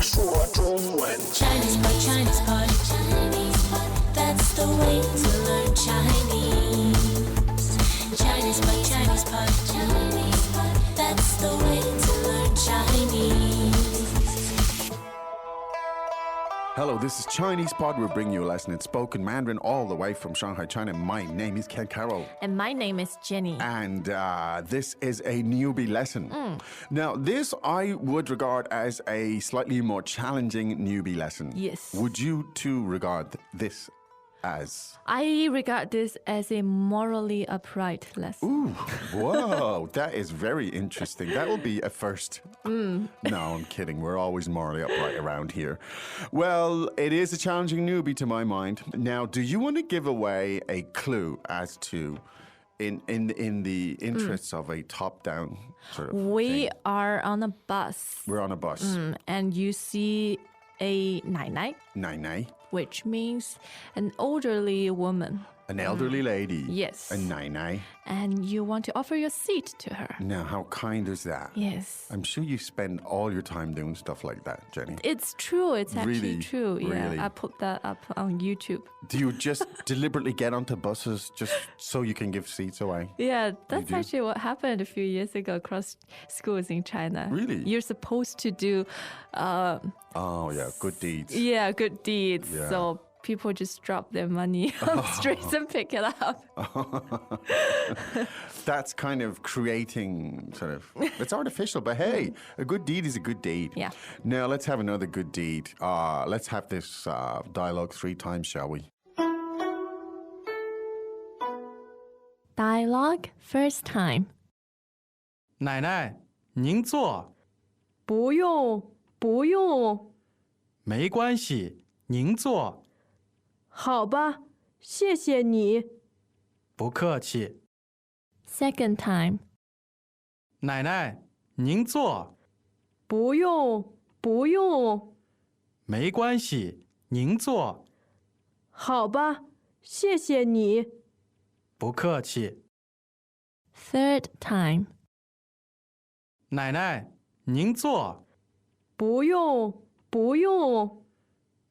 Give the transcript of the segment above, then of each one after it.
说中文。 Chinese pot, Chinese pot, Chinese pot. That's the way to learn Chinese. Chinese pot, Chinese pot, Chinese pot. That's the way to learn Chinese. Hello, this is Chinese Pod. We'll bring you a lesson in spoken Mandarin all the way from Shanghai, China. My name is Ken Carroll. And my name is Jenny. And this is a newbie lesson. Now, this I would regard as a slightly more challenging newbie lesson. Yes. Would you too regard this as? I regard this as a morally upright lesson. Ooh, whoa, that is very interesting. That will be a first. No, I'm kidding. We're always morally upright around here. Well, it is a challenging newbie to my mind. Now, do you want to give away a clue as to, in the interests of a top-down sort of We thing? are on a bus. We're on a bus. And you see a 奶奶, Nai, which means an elderly woman. an elderly lady. Yes. A nai. And you want to offer your seat to her. Now, how kind is that? Yes. I'm sure you spend all your time doing stuff like that, Jenny. It's true. It's actually Really? true. Yeah, Really? I put that up on YouTube. Do you just deliberately get onto buses just so you can give seats away? Yeah, that's do? actually what happened a few years ago across schools in China. Really? You're supposed to do, Oh, yeah, good deeds. good deeds. Yeah. So people just drop their money on the streets and pick it up. That's kind of creating sort of, it's artificial, but hey, a good deed is a good deed. Yeah. Now, let's have another good deed. Let's have this dialogue 3 times, shall we? Dialogue first time. 奶奶，您坐，不用，不用。没关系，您坐，好吧，谢谢你。不客气。 Second time. 奶奶，您坐，不用，不用。没关系，您坐，好吧，谢谢你。不客气。 Third time. 奶奶，您坐，不用，不用。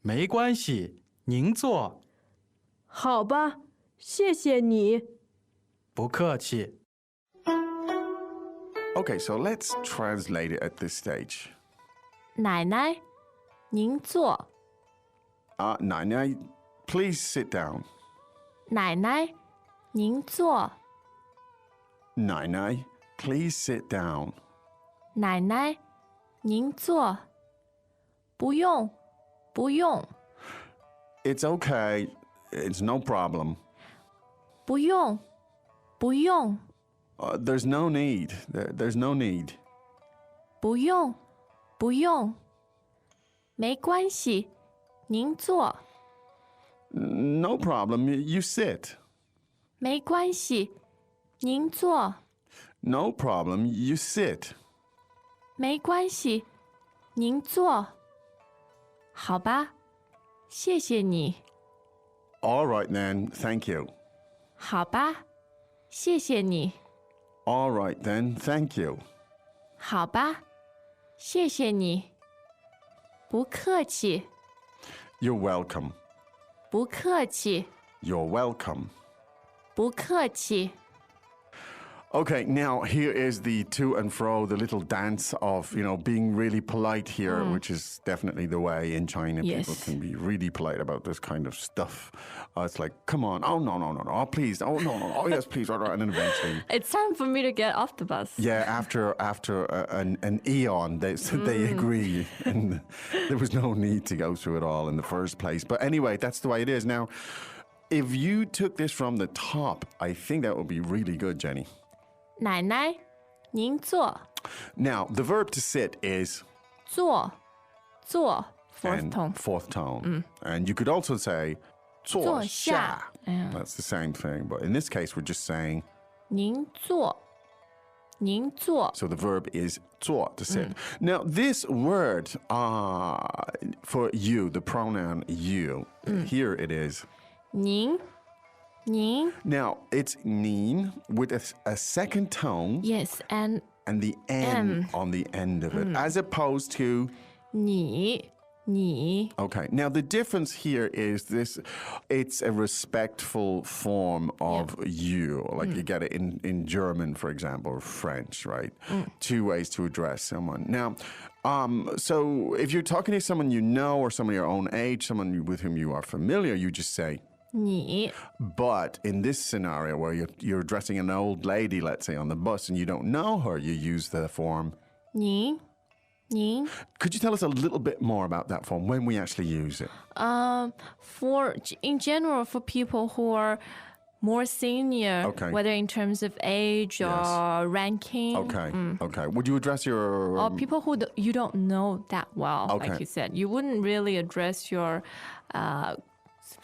没关系，您坐，好吧，谢谢你。不客气。 Okay, so let's translate it at this stage. 奶奶，您坐。奶奶, please sit down. 奶奶，您坐。奶奶, please sit down. 奶奶，您坐。不用，不用， It's okay. It's no problem. 不用，不用， There's no need. There's no need. 不用，不用。没关系，您坐。 No problem. You sit. 没关系，您坐。 No problem. You sit. 没关系，您坐。好吧，谢谢你。 All right then. Thank you. 好吧，谢谢你。 All right then. Thank you. 好吧，谢谢你。不客气， You're welcome. 不客气， You're welcome. 不客气。 Okay, now here is the to and fro, the little dance of, being really polite here, which is definitely the way in China. Yes. People can be really polite about this kind of stuff. It's like, come on. Oh, no. Oh, please. Oh, no. Oh, yes, please. All right. And then eventually, It's time for me to get off the bus. yeah, after an eon, they agree. And there was no need to go through it all in the first place. But anyway, that's the way it is. Now, if you took this from the top, I think that would be really good, Jenny. 奶奶，您坐。 Now, the verb to sit is 坐，坐。Fourth and tone. fourth tone. And you could also say 坐下. 坐下. Yeah. That's the same thing. But in this case, we're just saying, 您坐，您坐。 so the verb is 坐, to sit. Now, this word for you, the pronoun you, here it is. 您，您. Now, it's 您 with a second tone Yes, and and the N on the end of it, as opposed to 你 Okay. Now, the difference here is it's a respectful form of you. Like you get it in German, for example, or French, right? Two ways to address someone. Now, so if you're talking to someone you know or someone your own age, someone with whom you are familiar, you just say, 你 but in this scenario where you're addressing an old lady, let's say, on the bus and you don't know her, you use the form. 您 Could you tell us a little bit more about that form, when we actually use it? In general, for people who are more senior, Okay. whether in terms of age or ranking, Okay. Would you address your... or people who you don't know that well, Okay. like you said, you wouldn't really address your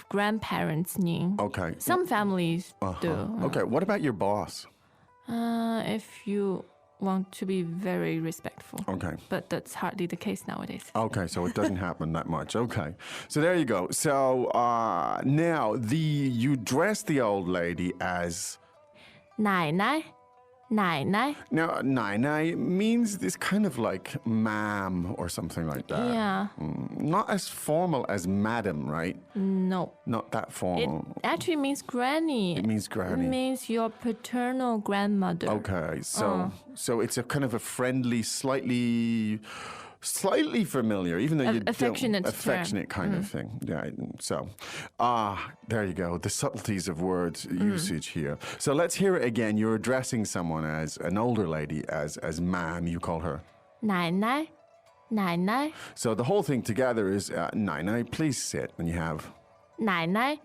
grandparents. 您 Okay. Some families do. Okay. What about your boss? If you want to be very respectful. Okay. But that's hardly the case nowadays. Okay, so it doesn't happen that much. Okay. So there you go. So now you dress the old lady as... 奶奶 Now, 奶奶 means this kind of like ma'am or something like that. Yeah. Not as formal as madam, right? No. Not that It formal. actually means granny. It means granny. It means your paternal grandmother. Okay, so it's a kind of a friendly, slightly familiar, even though you Affectionate don't, term. affectionate kind of thing. Yeah. So, there you go. The subtleties of words usage here. So let's hear it again. You're addressing someone as an older lady, as ma'am. You call her. 奶奶 So the whole thing together is 奶奶, please sit. And you have 奶奶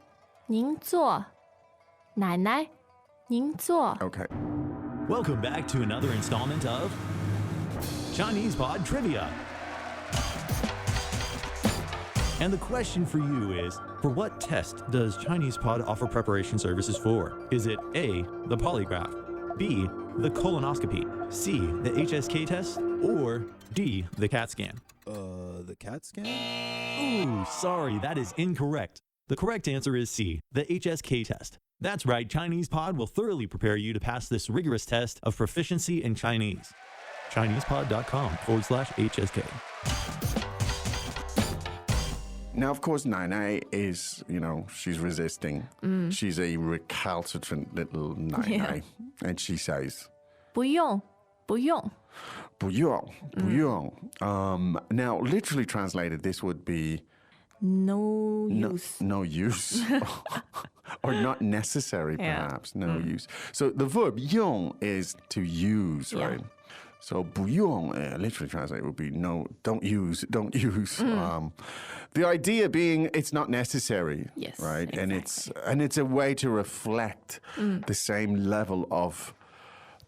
您坐奶奶您坐 okay. Welcome back to another installment of Chinese Pod Trivia. And the question for you is, for what test does Chinese Pod offer preparation services for? Is it A, the polygraph, B, the colonoscopy, C, the HSK test, or D, the CAT scan? The CAT scan? Ooh, sorry, that is incorrect. The correct answer is C, the HSK test. That's right, Chinese Pod will thoroughly prepare you to pass this rigorous test of proficiency in Chinese. ChinesePod.com/HSK. Now, of course, 奶奶 is, she's resisting. She's a recalcitrant little 奶奶. And she says, 不用 不用. Now, literally translated, this would be no use. no use. Or not necessary, perhaps. No use. So the verb 用 is to use, right? So 不用, literally translated, would be no, don't use. The idea being it's not necessary, Yes, right? exactly. And it's a way to reflect the same level of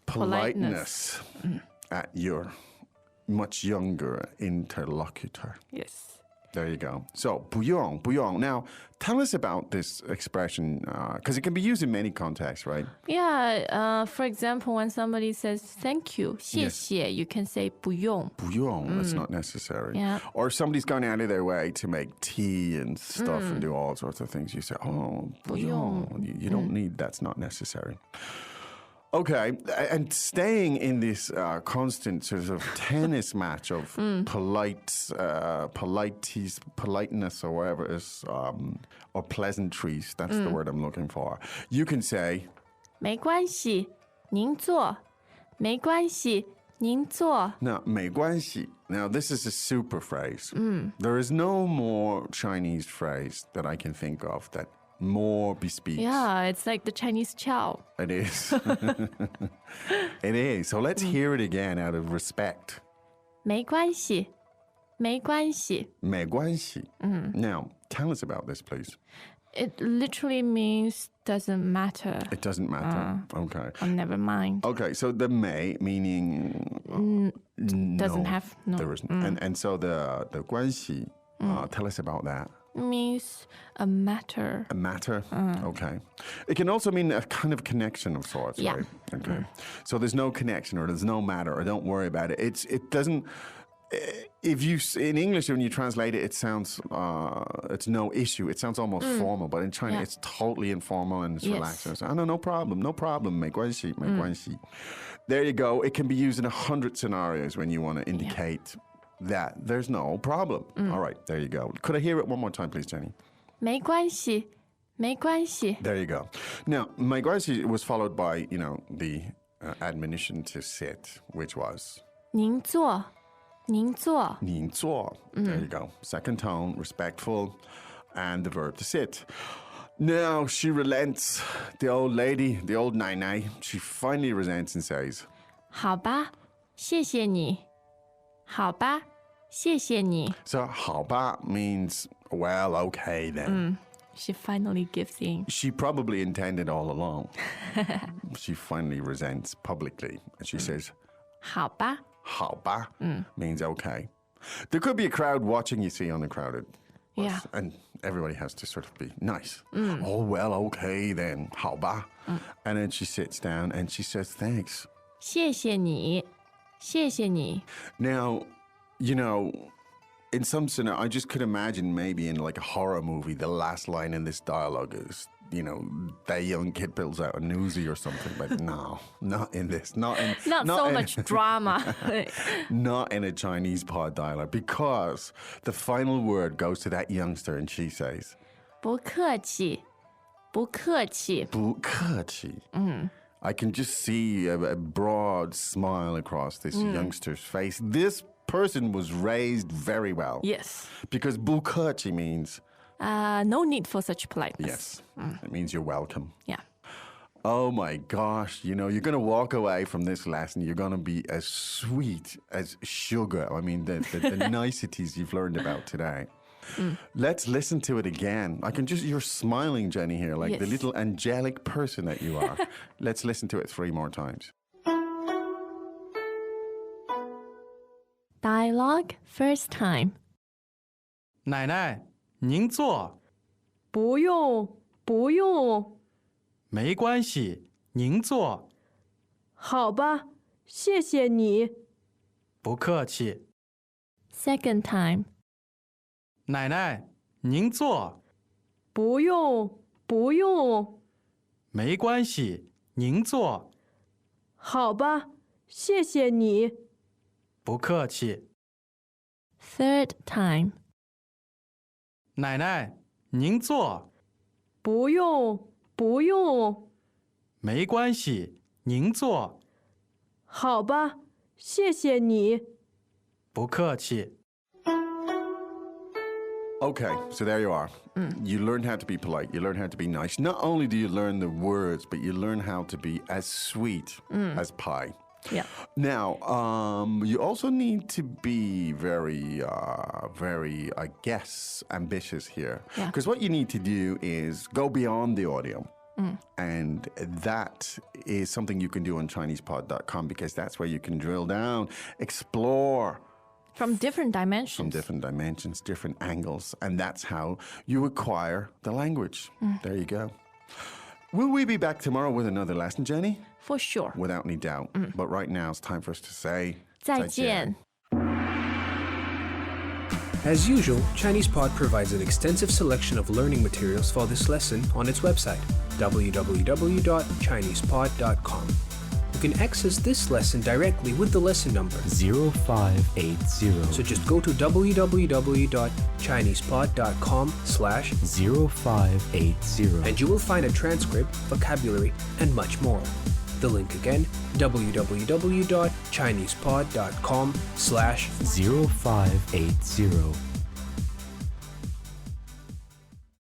politeness at your much younger interlocutor. Yes. There you go. So 不用. Now, tell us about this expression, because it can be used in many contexts, right? Yeah, for example, when somebody says thank you, 谢谢, you can say 不用. 不用, that's not necessary. Yeah. Or somebody's gone out of their way to make tea and stuff and do all sorts of things. You say, oh, 不用. You don't need, that's not necessary. Okay, and staying in this constant sort of tennis match of politeness or whatever it is, or pleasantries, that's the word I'm looking for. You can say, 没关系您坐没关系您坐 now, 没关系. Now, this is a super phrase. There is no more Chinese phrase that I can think of that more bespeaks. Yeah, it's like the Chinese chow. It is. It is. So let's hear it again out of respect. 没关系没关系没关系. Now, tell us about this, please. It literally means doesn't matter. It doesn't matter. Okay. Oh, never mind. Okay, so the may meaning Doesn't no, have no. there isn't. And so the 关系, tell us about that. Means a matter. A matter? Okay. It can also mean a kind of connection of sorts, Yeah. right? Okay. So there's no connection or there's no matter or don't worry about it. It doesn't... If you in English when you translate it, it sounds it's no issue. It sounds almost formal, but in China it's totally informal and it's relaxed. It's, no problem, 没关系, 没关系. There you go. It can be used in 100 scenarios when you want to indicate that there's no problem. All right, there you go. Could I hear it one more time, please, Jenny? 没关系，没关系。 There you go. Now, my gracie was followed by, the admonition to sit, which was 您坐，您坐。 您坐. There you go. Second tone, respectful, and the verb to sit. Now she relents. The old lady, the old Nai, she finally resents and says, 好吧，谢谢你。好吧，谢谢你。 so 好吧 means, well, okay then. She finally gives in. She probably intended all along. She finally resents publicly. And she says, 好吧，好吧 means okay. There could be a crowd watching, you see, on the crowded bus. Yeah. And everybody has to sort of be nice. Oh, well, okay then. 好吧 And then she sits down and she says, thanks. 谢谢你，谢谢你。 Now, in some scenario, I just could imagine maybe in like a horror movie, the last line in this dialogue is, that young kid pulls out a newsie or something. But no, not in this. Not so in, much drama. Not in a Chinese pod dialogue, because the final word goes to that youngster and she says, 不客气，不客气。不客气. I can just see a broad smile across this youngster's face. This person was raised very well. Yes. Because 不客气 means, No need for such politeness. yes, it means you're welcome. Yeah. Oh my gosh, you're going to walk away from this lesson. You're going to be as sweet as sugar. I mean, the niceties you've learned about today. Let's listen to it again. You're smiling, Jenny, here, like the Yes. little angelic person that you are. Let's listen to it 3 more times. Dialogue first time. 奶奶，您坐，不用，不用。没关系，您坐，好吧，谢谢你。不客气。 Second time. 奶奶，您坐，不用，不用。没关系，您坐，好吧，谢谢你。不客气。 Third time. 奶奶，您坐，不用，不用。没关系，您坐，好吧，谢谢你。不客气。 Okay, so there you are. You learned how to be polite. You learned how to be nice. Not only do you learn the words, but you learn how to be as sweet as pie. Yeah. Now, you also need to be very, I guess, ambitious here. Yeah. Because what you need to do is go beyond the audio. And that is something you can do on ChinesePod.com, because that's where you can drill down, explore From different dimensions. from different dimensions, different angles. And that's how you acquire the language. There you go. Will we be back tomorrow with another lesson, Jenny? For sure. Without any doubt. But right now, it's time for us to say 再见。 As usual, ChinesePod provides an extensive selection of learning materials for this lesson on its website, www.chinesepod.com. You can access this lesson directly with the lesson number. 0580. So just go to www.chinesepod.com/, 0580. and you will find a transcript, vocabulary, and much more. The link again, www.chinesepod.com/. 0580.